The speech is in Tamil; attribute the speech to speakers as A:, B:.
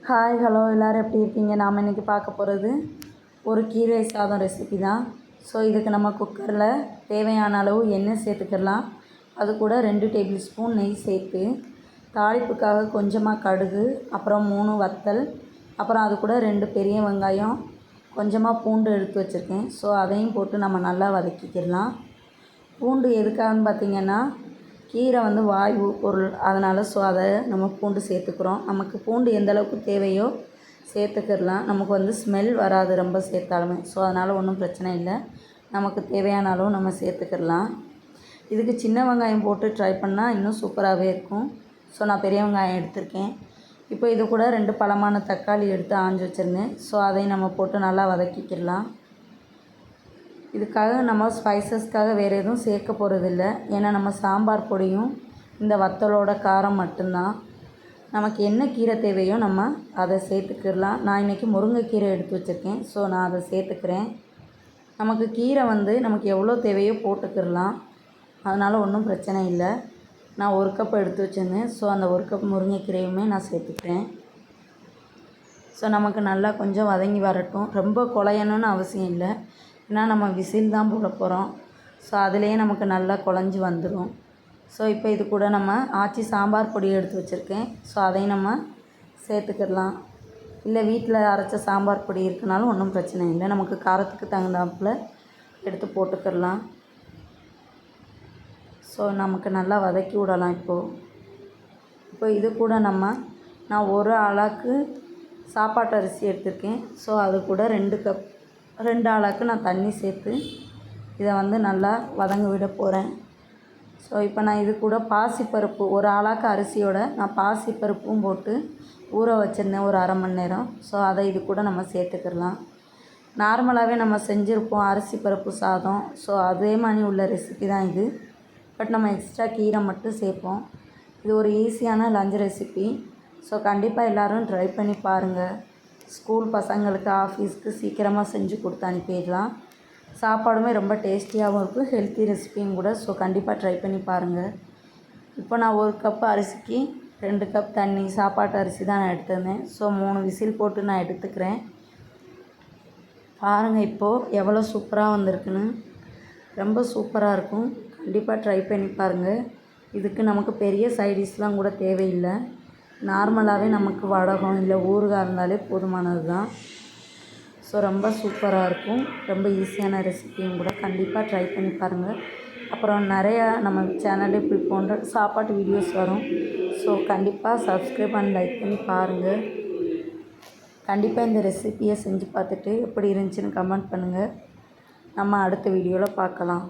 A: ஹாய் ஹலோ எல்லோரும் எப்படி இருக்கீங்க? நாம் இன்றைக்கி பார்க்க போகிறது ஒரு கீரை சாதம் ரெசிபி தான். ஸோ இதுக்கு நம்ம குக்கரில் தேவையான அளவு எண்ணெய் சேர்த்துக்கலாம். அது கூட 2 டேபிள் ஸ்பூன் நெய் சேர்த்து, தாளிப்புக்காக கொஞ்சமாக கடுகு, அப்புறம் 3 வத்தல், அப்புறம் அது கூட 2 பெரிய வெங்காயம், கொஞ்சமாக பூண்டு எடுத்து வச்சுருக்கேன். ஸோ அதையும் போட்டு நம்ம நல்லா வதக்கிக்கலாம். பூண்டு எதுக்காகன்னு பார்த்திங்கன்னா, கீரை வாயு பொருள், அதனால் அதை நம்ம பூண்டு சேர்த்துக்கிறோம். நமக்கு பூண்டு எந்த அளவுக்கு தேவையோ சேர்த்துக்கிடலாம். நமக்கு ஸ்மெல் வராது ரொம்ப சேர்த்தாலுமே. ஸோ அதனால் ஒன்றும் பிரச்சனை இல்லை. நமக்கு தேவையான அளவு நம்ம சேர்த்துக்கிடலாம். இதுக்கு சின்ன வெங்காயம் போட்டு ட்ரை பண்ணால் இன்னும் சூப்பராகவே இருக்கும். ஸோ நான் பெரிய வெங்காயம் எடுத்திருக்கேன். இப்போ இது கூட 2 பழமான தக்காளி எடுத்து ஆஞ்சு வச்சுருந்தேன். ஸோ அதையும் நம்ம போட்டு நல்லா வதக்கிக்கிடலாம். இதுக்காக நம்ம ஸ்பைசஸ்க்காக வேறு எதுவும் சேர்க்க போகிறதில்ல. ஏன்னா நம்ம சாம்பார் பொடியும் இந்த வத்தலோட காரம் மட்டும்தான். நமக்கு என்ன கீரை தேவையோ நம்ம அதை சேர்த்துக்கிடலாம். நான் இன்றைக்கி முருங்கைக்கீரை எடுத்து வச்சுருக்கேன். ஸோ நான் அதை சேர்த்துக்கிறேன். நமக்கு கீரை நமக்கு எவ்வளோ தேவையோ போட்டுக்கிடலாம். அதனால் ஒன்றும் பிரச்சனை இல்லை. நான் 1 கப் எடுத்து வச்சுருந்தேன். ஸோ அந்த 1 கப் முருங்கைக்கீரையுமே நான் சேர்த்துக்கிறேன். ஸோ நமக்கு நல்லா கொஞ்சம் வதங்கி வரட்டும். ரொம்ப குழையணும்னு அவசியம் இல்லை. ஏன்னா நம்ம விசில் தான் போட போகிறோம். ஸோ அதுலேயே நமக்கு நல்லா குழஞ்சி வந்துடும். ஸோ இப்போ இது கூட நம்ம ஆச்சி சாம்பார் பொடி எடுத்து வச்சுருக்கேன். ஸோ அதையும் நம்ம சேர்த்துக்கிடலாம். இல்லை வீட்டில் அரைச்ச சாம்பார் பொடி இருக்குனாலும் ஒன்றும் பிரச்சனை இல்லை. நமக்கு காரத்துக்கு தகுந்தாப்பில் எடுத்து போட்டுக்கிடலாம். ஸோ நமக்கு நல்லா வதக்கி விடலாம். இப்போ இது கூட நான் 1 ஆளாக்கு சாப்பாட்டு அரிசி எடுத்திருக்கேன். ஸோ அது கூட 2 ஆளாக்கு நான் தண்ணி சேர்த்து இதை நல்லா வதங்க விட போகிறேன். ஸோ இப்போ நான் இது கூட பாசிப்பருப்பு 1 ஆளாக்கு அரிசியோட நான் பாசிப்பருப்பும் போட்டு ஊற வச்சுருந்தேன் ஒரு 1/2 மணி நேரம். ஸோ அதை இது கூட நம்ம சேர்த்துக்கிடலாம். நார்மலாகவே நம்ம செஞ்சுருப்போம் அரிசி பருப்பு சாதம். ஸோ அதே மாதிரி உள்ள ரெசிபி தான் இது. பட் நம்ம எக்ஸ்ட்ரா கீரை மட்டும் சேர்ப்போம். இது ஒரு ஈஸியான லஞ்ச் ரெசிபி. ஸோ கண்டிப்பாக எல்லோரும் ட்ரை பண்ணி பாருங்கள். ஸ்கூல் பசங்களுக்கு ஆஃபீஸ்க்கு சீக்கிரமாக செஞ்சு கொடுத்து அனுப்பிடலாம். சாப்பாடுமே ரொம்ப டேஸ்டியாகவும் இருக்கும். ஹெல்த்தி ரெசிபியும் கூட. ஸோ கண்டிப்பாக ட்ரை பண்ணி பாருங்கள். இப்போ நான் 1 கப் அரிசிக்கு 2 கப் தண்ணி, சாப்பாட்டு அரிசி தான் நான் எடுத்திருந்தேன். ஸோ 3 விசில் போட்டு நான் எடுத்துக்கிறேன். பாருங்கள் இப்போது எவ்வளோ சூப்பராக வந்திருக்குன்னு. ரொம்ப சூப்பராக இருக்கும். கண்டிப்பாக ட்ரை பண்ணி பாருங்கள். இதுக்கு நமக்கு பெரிய சைடிஷ்லாம் கூட தேவையில்லை. நார்மலாகவே நமக்கு வடகம் இல்லை ஊறுகாய் இருந்தாலே போதுமானது தான். ஸோ ரொம்ப சூப்பராக இருக்கும். ரொம்ப ஈஸியான ரெசிபியும் கூட. கண்டிப்பாக ட்ரை பண்ணி பாருங்கள். அப்புறம் நிறையா நம்ம சேனலில் இப்படி போன்ற சாப்பாட்டு வீடியோஸ் வரும். ஸோ கண்டிப்பாக சப்ஸ்கிரைப் அண்ட் லைக் பண்ணி பாருங்கள். கண்டிப்பாக இந்த ரெசிபியை செஞ்சு பார்த்துட்டு எப்படி இருந்துச்சுன்னு கமெண்ட் பண்ணுங்கள். நம்ம அடுத்த வீடியோவில் பார்க்கலாம்.